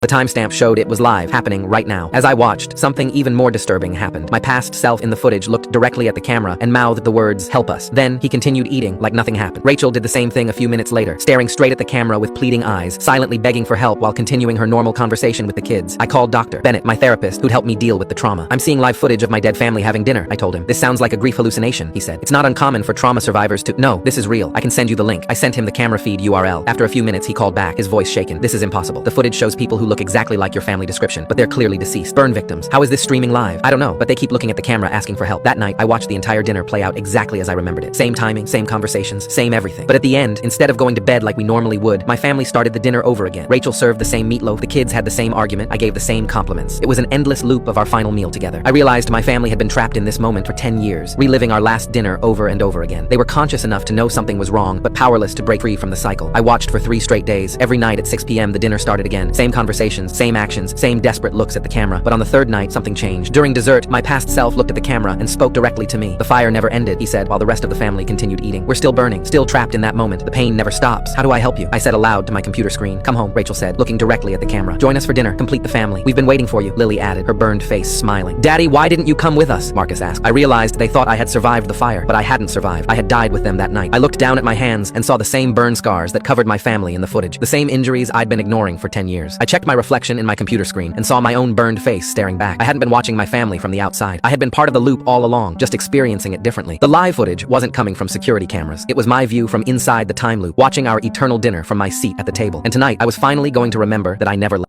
The timestamp showed it was live, happening right now. As I watched, something even more disturbing happened. My past self in the footage looked directly at the camera and mouthed the words, "Help us." Then, he continued eating like nothing happened. Rachel did the same thing a few minutes later, staring straight at the camera with pleading eyes, silently begging for help while continuing her normal conversation with the kids. I called Dr. Bennett, my therapist, who'd help me deal with the trauma. "I'm seeing live footage of my dead family having dinner," I told him. "This sounds like a grief hallucination," he said. "It's not uncommon for trauma survivors to—" "No, this is real. I can send you the link." I sent him the camera feed URL. After a few minutes, he called back, his voice shaken. "This is impossible. The footage shows people who look exactly like your family description, but they're clearly deceased. Burn victims. How is this streaming live?" "I don't know, but they keep looking at the camera asking for help." That night, I watched the entire dinner play out exactly as I remembered it. Same timing, same conversations, same everything. But at the end, instead of going to bed like we normally would, my family started the dinner over again. Rachel served the same meatloaf, the kids had the same argument, I gave the same compliments. It was an endless loop of our final meal together. I realized my family had been trapped in this moment for 10 years, reliving our last dinner over and over again. They were conscious enough to know something was wrong, but powerless to break free from the cycle. I watched for 3 straight days. Every night at 6 p.m. the dinner started again. Same conversations, same actions, same desperate looks at the camera. But on the third night, something changed. During dessert, my past self looked at the camera and spoke directly to me. "The fire never ended," he said, while the rest of the family continued eating. "We're still burning, still trapped in that moment. The pain never stops. How do I help you?" I said aloud to my computer screen. "Come home," Rachel said, looking directly at the camera. "Join us for dinner. Complete the family. We've been waiting for you," Lily added, her burned face smiling. "Daddy, why didn't you come with us?" Marcus asked. I realized they thought I had survived the fire, but I hadn't survived. I had died with them that night. I looked down at my hands and saw the same burn scars that covered my family in the footage, the same injuries I'd been ignoring for 10 years. I checked my reflection in my computer screen and saw my own burned face staring back. I hadn't been watching my family from the outside. I had been part of the loop all along, just experiencing it differently. The live footage wasn't coming from security cameras. It was my view from inside the time loop, watching our eternal dinner from my seat at the table. And tonight, I was finally going to remember that I never left.